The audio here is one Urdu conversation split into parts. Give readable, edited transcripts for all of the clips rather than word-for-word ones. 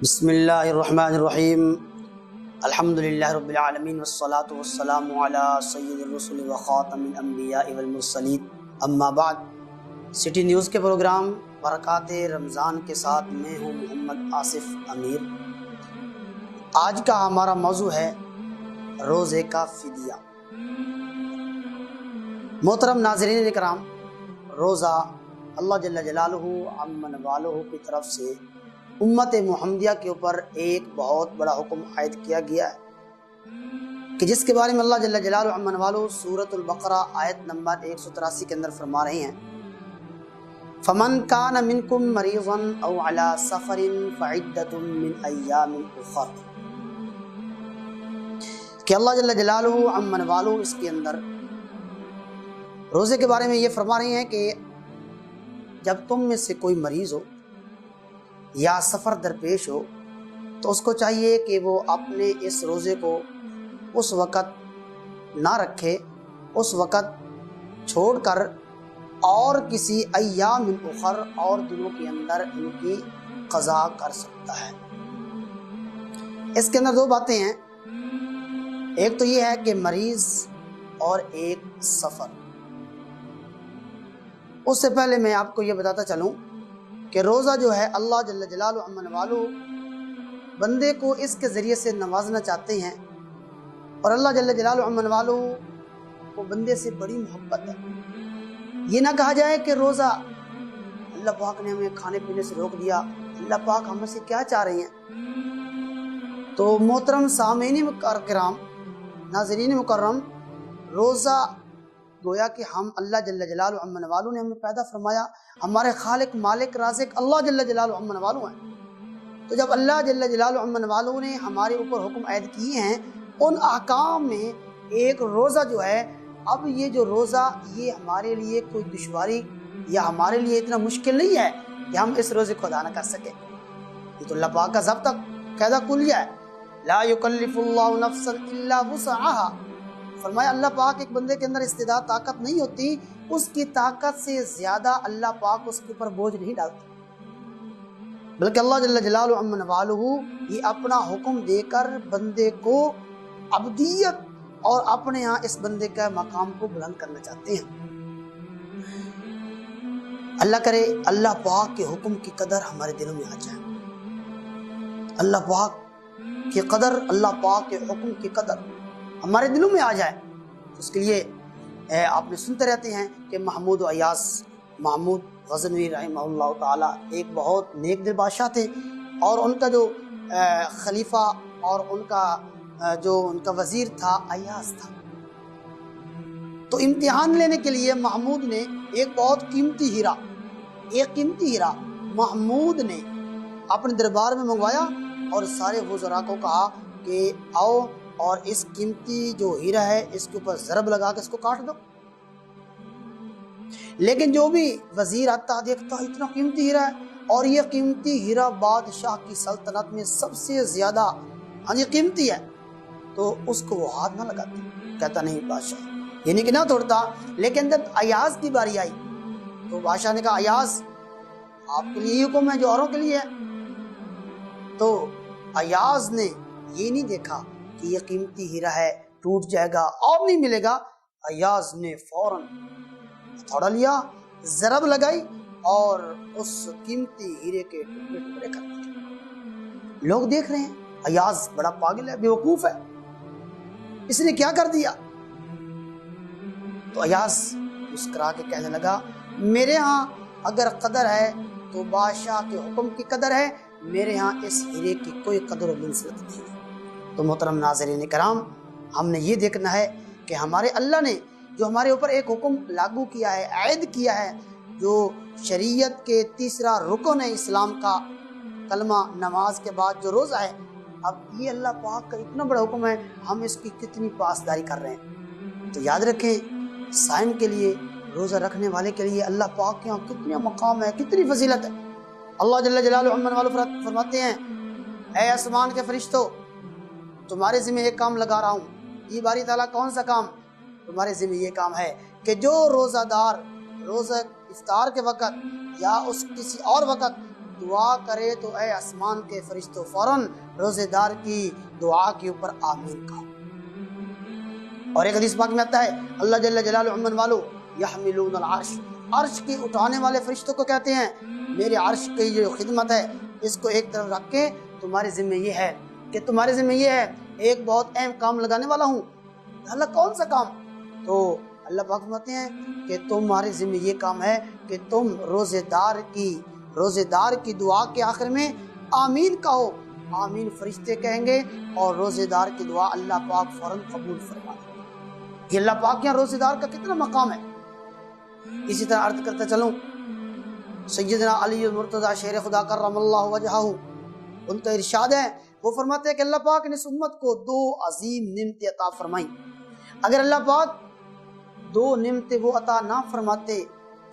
بسم اللہ الرحمن الرحیم الحمدللہ رب العالمین والصلاة والسلام علی سید الرسل وخاتم الانبیاء والمرسلین اما بعد۔ سٹی نیوز کے پروگرام برکات رمضان کے ساتھ میں ہوں محمد آصف امیر۔ آج کا ہمارا موضوع ہے روزے کا فدیہ۔ محترم ناظرین کرام، روزہ اللہ جل جلالہ عمن والہ کی طرف سے امت محمدیہ کے اوپر ایک بہت بڑا حکم عائد کیا گیا ہے کہ جس کے بارے میں اللہ جل جلالہ عمن والہ سورۃ البقرہ آیت نمبر 183 کے اندر فرما رہے ہیں، فمن کان منکم مریضا او علی سفر فعدۃ من ایام اخر، کہ اللہ جل جلالہ عمن والہ اس کے اندر روزے کے بارے میں یہ فرما رہے ہیں کہ جب تم میں سے کوئی مریض ہو یا سفر درپیش ہو تو اس کو چاہیے کہ وہ اپنے اس روزے کو اس وقت نہ رکھے، اس وقت چھوڑ کر اور کسی ایام اخر اور دنوں کے اندر ان کی قضا کر سکتا ہے۔ اس کے اندر دو باتیں ہیں، ایک تو یہ ہے کہ مریض اور ایک سفر۔ اس سے پہلے میں آپ کو یہ بتاتا چلوں کہ روزہ جو ہے اللہ جل جلالہ عمن والہ بندے کو اس کے ذریعے سے نوازنا چاہتے ہیں، اور اللہ جل جلالہ عمن والہ کو بندے سے بڑی محبت ہے۔ یہ نہ کہا جائے کہ روزہ اللہ پاک نے ہمیں کھانے پینے سے روک دیا، اللہ پاک ہم سے کیا چاہ رہے ہیں۔ تو محترم سامعین کرام، ناظرین مکرم، روزہ گویا کہ ہم اللہ جل جلالہ عمن والہ نے ہمیں پیدا فرمایا، ہمارے خالق مالک رازق اللہ جل جلالہ عمن والہ ہیں۔ تو جب اللہ جل جلالہ عمن والہ نے ہمارے اوپر حکم عائد کیے ہیں، ان احکام میں ایک روزہ جو ہے، اب یہ جو روزہ یہ ہمارے لیے کوئی دشواری یا ہمارے لیے اتنا مشکل نہیں ہے کہ ہم اس روزے کو ادا نہ کر سکیں۔ یہ تو اللہ پاک کا ضابطہ قاعدہ کلیہ ہے، لا یکلف اللہ نفسا الا وسعها۔ فرمایا اللہ پاک ایک بندے کے اندر استعداد طاقت نہیں ہوتی، اس کی طاقت سے زیادہ اللہ پاک اس کے اوپر بوجھ نہیں ڈالتے، بلکہ اللہ جل جلالہ عمن والہ یہ اپنا حکم دے کر بندے کو عبدیت اور اپنے ہاں اس بندے کا مقام کو بلند کرنا چاہتے ہیں۔ اللہ کرے اللہ پاک کے حکم کی قدر ہمارے دلوں میں آ جائے، اللہ پاک کی قدر، اللہ پاک کے حکم کی قدر ہمارے دلوں میں آ جائے۔ اس کے لیے آپ نے سنتے رہتے ہیں کہ محمود غزنوی رحمہ اللہ تعالی ایک بہت نیک دل بادشاہ تھے، اور ان کا جو خلیفہ اور ان کا وزیر تھا ایاز تھا۔ تو امتحان لینے کے لیے محمود نے ایک بہت قیمتی ہیرا محمود نے اپنے دربار میں منگوایا، اور سارے وزراء کو کہا کہ آؤ اور اس قیمتی جو ہیرا ہے اس کے اوپر ضرب لگا کے اس کو کاٹ دو۔ لیکن جو بھی وزیر آتا دیکھتا اتنا قیمتی ہیرا ہے، اور یہ قیمتی ہیرا بادشاہ کی سلطنت میں سب سے زیادہ قیمتی ہے، تو اس کو وہ ہاتھ نہ لگاتے، کہتا نہیں بادشاہ، یعنی کہ نہ توڑتا۔ لیکن جب ایاز کی باری آئی تو بادشاہ نے کہا ایاز آپ کے لیے یہ حکم ہے جو اوروں کے لیے ہے۔ تو ایاز نے یہ نہیں دیکھا کہ یہ قیمتی ہیرا ہے، ٹوٹ جائے گا اور نہیں ملے گا، ایاز نے فوراً ہتھوڑا لیا، ضرب لگائی اور اس قیمتی ہیرے کے ٹکڑے ٹکڑے کر دیے۔ لوگ دیکھ رہے ہیں ایاز بڑا پاگل ہے، بیوقوف ہے، اس نے کیا کر دیا؟ تو ایاز مسکرا کے کہنے لگا میرے ہاں اگر قدر ہے تو بادشاہ کے حکم کی قدر ہے، میرے ہاں اس ہیرے کی کوئی قدر و منزلت نہیں ہے۔ تو محترم ناظرین کرام، ہم نے یہ دیکھنا ہے کہ ہمارے اللہ نے جو ہمارے اوپر ایک حکم لاگو کیا ہے، عائد کیا ہے، جو شریعت کے تیسرا رکن ہے اسلام کا، کلمہ نماز کے بعد جو روزہ ہے، اب یہ اللہ پاک کا اتنا بڑا حکم ہے، ہم اس کی کتنی پاسداری کر رہے ہیں۔ تو یاد رکھیں، صائم کے لیے، روزہ رکھنے والے کے لیے اللہ پاک کے یہاں کتنا مقام ہے، کتنی فضیلت ہے۔ اللہ جل جلالہ عمن والہ فرماتے ہیں، اے آسمان کے فرشتوں، تمہارے ذمہ ایک کام لگا رہا ہوں۔ یہ باری تعالیٰ کون سا کام؟ تمہارے ذمہ یہ کام ہے کہ جو روزہ دار روزہ افطار کے وقت یا اس کسی اور وقت دعا کرے تو اے آسمان کے فرشتوں فوراً روزے دار کی دعا کے اوپر آمین کہو۔ اور ایک حدیث پاک میں آتا ہے اللہ جل جلالہ عمن والو یحملون العرش، عرش کی اٹھانے والے فرشتوں کو کہتے ہیں میرے عرش کی جو خدمت ہے اس کو ایک طرف رکھ کے تمہارے ذمہ یہ ہے کہ تمہارے ذمہ یہ ہے ایک بہت اہم کام لگانے والا ہوں۔ اللہ کون سا کام؟ تو اللہ پاک فرماتے ہیں کہ تمہارے ذمہ یہ کام ہے کہ تم روزے دار کی دعا کے آخر میں آمین کہو۔ آمین فرشتے کہیں گے اور روزے دار کی دعا اللہ پاک فوراً قبول فرمائے۔ یہ اللہ پاک یہاں روزے دار کا کتنا مقام ہے۔ اسی طرح عرض کرتا چلوں سیدنا علی المرتضی شیر خدا کرم اللہ وجہہ، ان کا ارشاد ہے، وہ فرماتے ہیں کہ اللہ پاک نے اس امت کو 2 عظیم نعمتیں عطا فرمائیں۔ اگر اللہ پاک 2 نعمتیں وہ عطا نہ فرماتے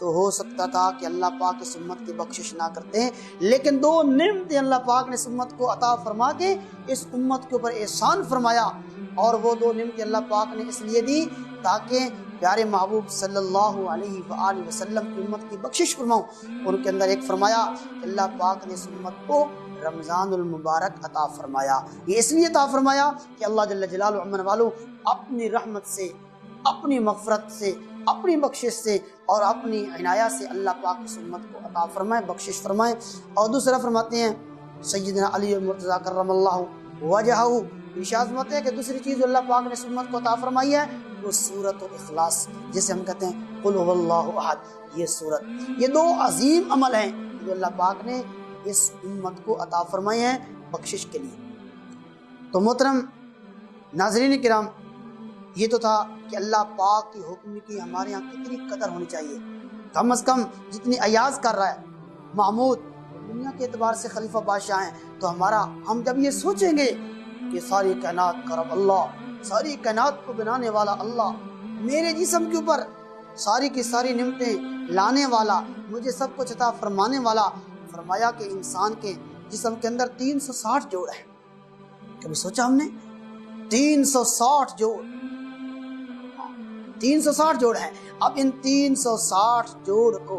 تو ہو سکتا تھا کہ اللہ پاک اس امت کی بخشش نہ کرتے ہیں، لیکن 2 نعمتیں اللہ پاک نے اس امت کو عطا فرما کے اس امت کے اوپر احسان فرمایا، اور وہ 2 نعمتیں اللہ پاک نے اس لیے دی تاکہ پیارے محبوب صلی اللہ علیہ وآلہ وسلم کی امت کی بخشش فرماؤں۔ ان کے اندر ایک فرمایا کہ اللہ پاک نے اس امت کو رمضان المبارک عطا فرمایا۔ یہ اس لیے عطا فرمایا کہ اللہ جل جلالہ عمن والو اپنی رحمت سے، اپنی مغفرت سے، اپنی بخشش سے اور اپنی عنایت سے اللہ پاک اس امت کو عطا فرمائے، بخشش فرمائے۔ اور دوسرا فرماتے ہیں سیدنا علی المرتضی کرم اللہ وجہہ، ارشاد فرماتے ہیں کہ دوسری چیز اللہ پاک نے اس امت کو عطا فرمائی ہے وہ سورۃ الاخلاص، جسے ہم کہتے ہیں قل هو اللہ احد۔ یہ سورت، یہ 2 عظیم عمل ہیں جو اللہ پاک نے اس امت کو عطا فرمائے ہیں بخشش کے لیے۔ تو محترم ناظرین کرام، یہ تو تھا کہ اللہ پاک کی حکم کی ہمارے یہاں کتنی قدر ہونی چاہیے۔ کم از کم جتنی ایاز کر رہا ہے محمود دنیا کے اعتبار سے خلیفہ بادشاہ ہیں، تو ہم جب یہ سوچیں گے کہ ساری کائنات کا رب اللہ، ساری کائنات کو بنانے والا اللہ، میرے جسم کے اوپر ساری کی ساری نعمتیں لانے والا، مجھے سب کچھ عطا فرمانے والا، فرمایا کہ انسان کے جسم کے اندر 360 جوڑ ہیں۔ کبھی سوچا ہم نے؟ 360 جوڑ ہیں۔ اب ان 360 جوڑ کو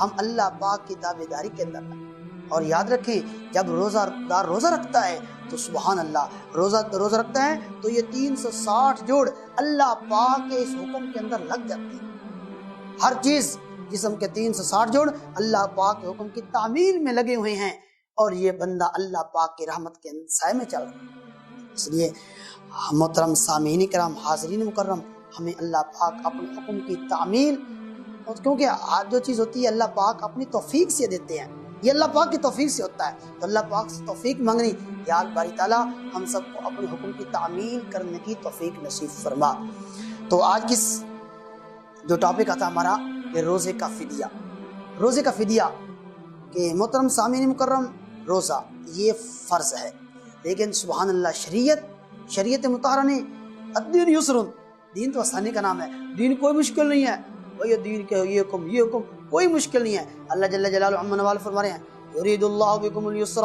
ہم اللہ پاک کی تابعداری کے اندر لائیں۔ اور یاد رکھیں جب روزہ دار روزہ رکھتا ہے تو سبحان اللہ، روزہ رکھتا ہے تو یہ 360 جوڑ اللہ پاک کے اس حکم کے اندر لگ جاتے ہیں۔ ہر چیز جسم کے 360 جوڑ اللہ پاک کے حکم کی تعمیل میں لگے ہوئے ہیں، اور یہ بندہ اللہ پاک کی رحمت کے سائے میں چل رہا ہے۔ اس لیے محترم سامعین کرام، حاضرین مکرم، ہمیں اللہ پاک اپنے حکم کی تعمیل، کیونکہ جو چیز ہوتی ہے اللہ پاک اپنی توفیق سے دیتے ہیں، یہ اللہ پاک کی توفیق سے ہوتا ہے، تو اللہ پاک سے توفیق مانگنی، یا اللہ باری تعالیٰ ہم سب کو اپنے حکم کی تعمیل کرنے کی توفیق نصیب فرما۔ تو آج کی جو ٹاپک آتا ہمارا یہ روزے کا فدیہ، کہ محترم سامعین مکرم، روزہ یہ فرض ہے، لیکن سبحان اللہ شریعت مطہرہ نے الدین یسر، دین تو آسانی کا نام ہے، دین کوئی مشکل نہیں ہے، یہ دین کے یہ حکم کوئی مشکل نہیں ہے۔ اللہ جل جلالہ عمن والہ فرما رہے ہیں یرید اللہ بکم اليسر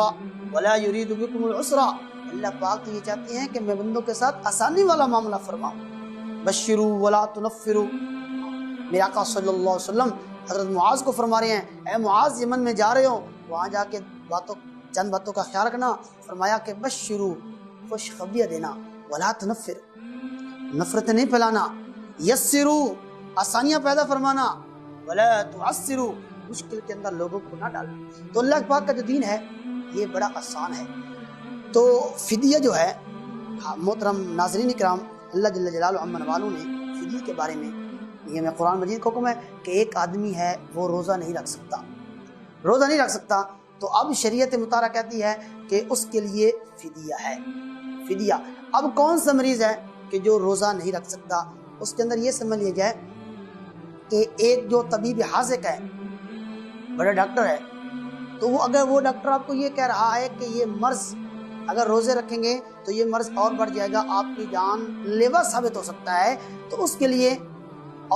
ولا یرید بکم العسر، اللہ پاک تو یہ چاہتے ہیں کہ میں بندوں کے ساتھ آسانی والا معاملہ فرماؤں۔ بشروا ولا تنفروا، میرے آقا صلی اللہ علیہ وسلم حضرت معاذ کو فرما رہے ہیں اے معاذ یمن میں جا رہے ہو، وہاں جا کے چند باتوں کا خیال رکھنا، فرمایا کہ بشروا، خوشخبریاں دینا، ولا تنفر، نفرت نہیں پھیلانا، یسروا، آسانیاں پیدا فرمانا، ولا تعسروا، مشکل کے اندر لوگوں کو نہ ڈالنا۔ تو اللہ پاک کا جو دین ہے یہ بڑا آسان ہے۔ تو فدیہ جو ہے محترم ناظرین کرام، اللہ جل جلالہ عمن والوں نے فدیہ کے بارے میں، یہ میں قرآن مجید کا حکم ہے کہ ایک آدمی ہے وہ روزہ نہیں رکھ سکتا، تو اب شریعت مطہرہ کہتی ہے کہ اس کے لیے فدیہ۔ اب کون سا مریض ہے کہ جو روزہ نہیں رکھ سکتا؟ اس کے اندر یہ سمجھ لیا جائے کہ ایک جو طبیب حاذق ہے، بڑا ڈاکٹر ہے، تو اگر وہ ڈاکٹر آپ کو یہ کہہ رہا ہے کہ یہ مرض اگر روزے رکھیں گے تو یہ مرض اور بڑھ جائے گا، آپ کی جان لیوا ثابت ہو سکتا ہے، تو اس کے لیے،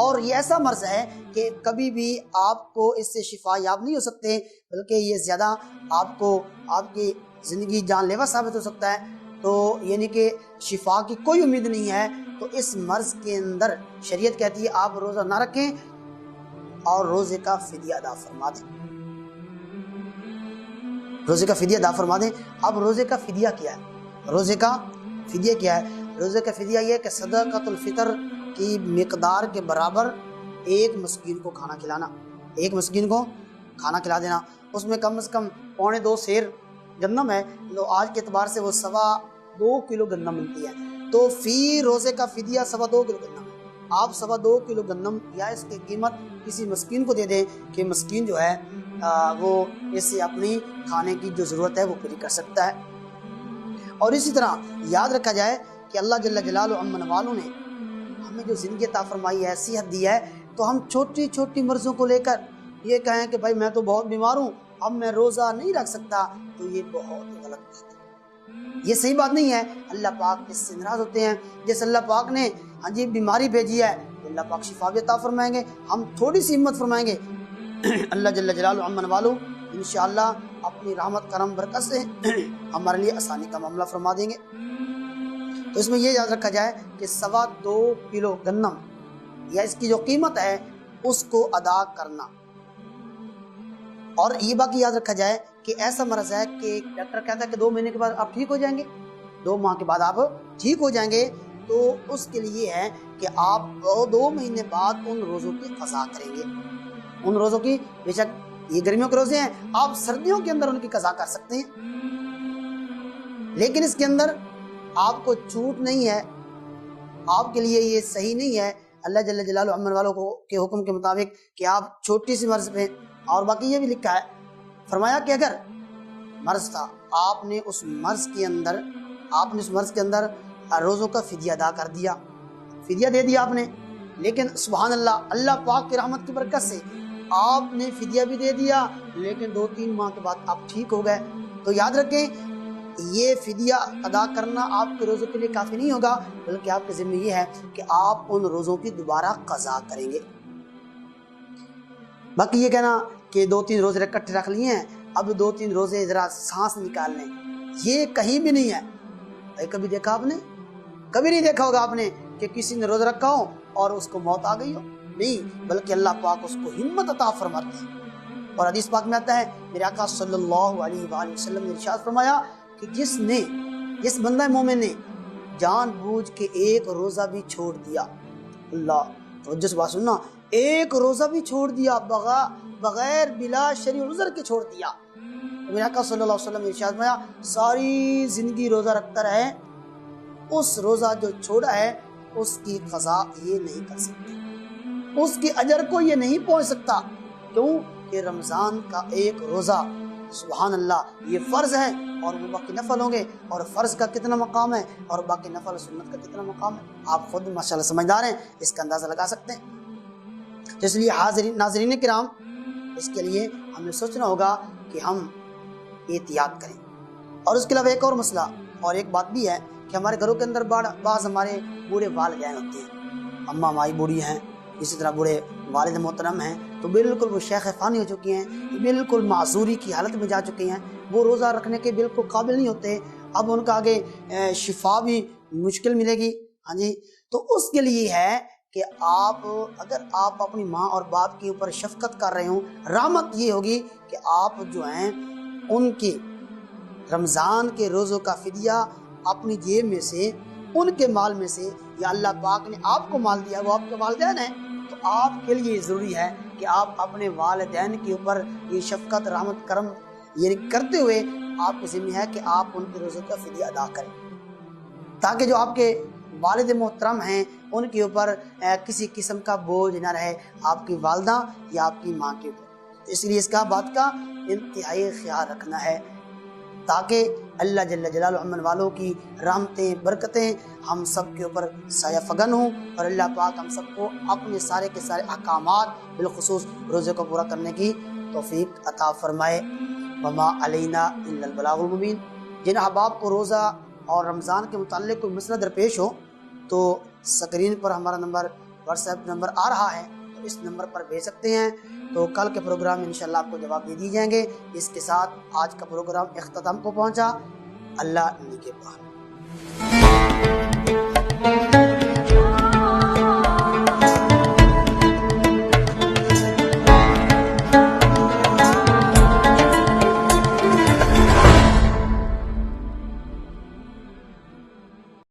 اور یہ ایسا مرض ہے کہ کبھی بھی آپ کو اس سے شفا یاب نہیں ہو سکتے، بلکہ یہ زیادہ آپ کی زندگی جان لیوا ثابت ہو سکتا ہے، تو یعنی کہ شفا کی کوئی امید نہیں ہے، تو اس مرض کے اندر شریعت کہتی ہے آپ روزہ نہ رکھیں اور روزے کا فدیہ ادا فرما دیں۔ روزے کا فدیہ ادا فرما دیں۔ اب روزے کا فدیہ کیا ہے؟ روزے کا فدیہ کیا ہے؟ روزے کا فدیہ یہ ہے کہ صدقۃ الفطر کی مقدار کے برابر ایک مسکین کو کھانا کھلانا، ایک مسکین کو کھانا کھلا دینا۔ اس میں کم از کم 2.25 سیر گندم ہے، تو آج کے اعتبار سے وہ 2.25 کلو گندم ملتی ہے، تو فی روزے کا فدیہ 2.25 کلو گندم ہے۔ آپ 2.25 کلو گندم یا اس کی قیمت کسی مسکین کو دے دیں کہ مسکین جو ہے وہ اس سے اپنی کھانے کی جو ضرورت ہے وہ پوری کر سکتا ہے۔ اور اسی طرح یاد رکھا جائے کہ اللہ جل جلالہ عمن والوں نے ہمیں جو زندگی عطا فرمائی ہے، صحت دی ہے، تو ہم چھوٹی چھوٹی مرضوں کو لے کر یہ کہیں کہ بھائی میں تو بہت بیمار ہوں، اب میں روزہ نہیں رکھ سکتا، تو یہ بہت غلط بات ہے، یہ صحیح بات نہیں ہے۔ اللہ پاک اس سے ناراض ہوتے ہیں۔ جیسے اللہ پاک نے بیماری بھیجی ہے تو اللہ پاک شفا بھی عطا فرمائیں گے، ہم تھوڑی سی ہمت فرمائیں گے، اللہ جل جلالہ عمن والو انشاءاللہ اپنی رحمت کرم برکت سے ہمارے لیے آسانی کا معاملہ فرما دیں گے۔ تو اس میں یہ یاد رکھا جائے کہ 2.25 کلو گندم یا اس کی جو قیمت ہے اس کو ادا کرنا۔ اور یہ باقی یاد رکھا جائے کہ ایسا مرض ہے کہ ڈاکٹر کہتا ہے کہ 2 مہینے کے بعد آپ ٹھیک ہو جائیں گے، 2 ماہ کے بعد آپ ٹھیک ہو جائیں گے، تو اس کے لیے ہے کہ آپ 2 مہینے بعد ان روزوں کی قضا کریں گے۔ ان روزوں کی، بے شک یہ گرمیوں کے روزے ہیں، آپ سردیوں کے اندر ان کی قضا کر سکتے ہیں، لیکن اس کے اندر آپ کو چھوٹ نہیں ہے، آپ کے لیے یہ صحیح نہیں ہے اللہ جل جلالہ عمن والوں کو کے حکم کے مطابق کہ آپ چھوٹی سی مرض پہ۔ اور باقی یہ بھی لکھا ہے، فرمایا کہ اگر مرض تھا، آپ نے اس مرض کے اندر روزوں کا فدیہ ادا کر دیا، فدیہ دے دیا آپ نے، لیکن سبحان اللہ پاک کی رحمت کی برکت سے آپ نے فدیہ بھی دے دیا، لیکن 2-3 ماہ کے بعد آپ ٹھیک ہو گئے، تو یاد رکھیں یہ فدیہ ادا کرنا آپ کے روزوں کے لیے کافی نہیں ہوگا، بلکہ آپ کے ذمہ یہ ہے کہ آپ ان روزوں کی دوبارہ قضا کریں گے۔ باقی یہ کہنا کہ 2-3 روزے اکٹھے رکھ لیے ہیں، اب 2-3 روزے ذرا سانس نکال لیں، یہ کہیں بھی نہیں ہے۔ کبھی دیکھا آپ نے؟ کبھی نہیں دیکھا ہوگا آپ نے کہ کسی نے روزہ رکھا ہو اور اس کو موت آ گئی ہو، نہیں، بلکہ اللہ پاک اس کو ہمت عطا فرماتے ہیں۔ اور حدیث پاک میں آتا ہے، میرے آقا صلی اللہ علیہ وآلہ وسلم نے ارشاد فرمایا کہ جس بندہ مومن نے جان بوجھ کے ایک روزہ بھی چھوڑ دیا، اللہ توجہ سے بات سننا، ایک روزہ بھی چھوڑ دیا بغیر بلا شرعی عذر کے چھوڑ دیا، تو میرے آقا صلی اللہ علیہ وسلم نے ارشاد فرمایا ساری زندگی روزہ رکھتا رہے، اس روزہ جو چھوڑا ہے اس کی قضا یہ نہیں کر سکتی، اس کی اجر کو یہ نہیں پہنچ سکتا، کیوں کہ رمضان کا ایک روزہ سبحان اللہ یہ فرض ہے اور وہ باقی نفل ہوں گے، اور فرض کا کتنا مقام ہے اور باقی نفل سنت کا کتنا مقام ہے، آپ خود ماشاءاللہ سمجھدار ہیں، اس کا اندازہ لگا سکتے ہیں۔ اس لیے ناظرین کرام، اس کے لیے ہمیں سوچنا ہوگا کہ ہم احتیاط کریں۔ اور اس کے علاوہ ایک اور مسئلہ اور ایک بات بھی ہے کہ ہمارے گھروں کے اندر بعض ہمارے بوڑھے والدین ہوتے ہیں، اماں مائی بوڑھی ہیں، اسی طرح بوڑھے والد محترم ہیں، تو بالکل وہ شیخ فانی ہو چکی ہیں، بالکل معذوری کی حالت میں جا چکی ہیں، وہ روزہ رکھنے کے بالکل قابل نہیں ہوتے، اب ان کا آگے شفا بھی مشکل ملے گی، ہاں جی، تو اس کے لیے ہے کہ اگر آپ اپنی ماں اور باپ کے اوپر شفقت کر رہے ہوں، رحمت یہ ہوگی کہ آپ جو ہیں ان کی رمضان کے روزوں کا فدیہ اپنی جیب میں سے، ان کے مال میں سے، یا اللہ پاک نے آپ کو مال دیا، وہ آپ کے والدین ہیں، تو آپ کے لیے ضروری ہے کہ آپ اپنے والدین کے اوپر یہ شفقت رحمت کرم یہ کرتے ہوئے آپ کے ذمہ ہے کہ آپ ان کے روزے کا فدیہ ادا کریں، تاکہ جو آپ کے والد محترم ہیں ان کے اوپر کسی قسم کا بوجھ نہ رہے، آپ کی والدہ یا آپ کی ماں کے اوپر۔ اس لیے اس کا بات کا انتہائی خیال رکھنا ہے، تاکہ اللہ جل جلالہ عمن والوں کی رحمتیں برکتیں ہم سب کے اوپر سایہ فگن ہوں، اور اللہ پاک ہم سب کو اپنے سارے کے سارے احکامات بالخصوص روزے کو پورا کرنے کی توفیق عطا فرمائے۔ وما علینا الا البلاغ المبین۔ جن احباب کو روزہ اور رمضان کے متعلق کوئی مسئلہ درپیش ہو تو اسکرین پر ہمارا نمبر واٹس ایپ نمبر آ رہا ہے، تو اس نمبر پر بھیج سکتے ہیں، تو کل کے پروگرام میں انشاءاللہ آپ کو جواب دے دی جائیں گے۔ اس کے ساتھ آج کا پروگرام اختتام کو پہنچا۔ اللہ نگہبان۔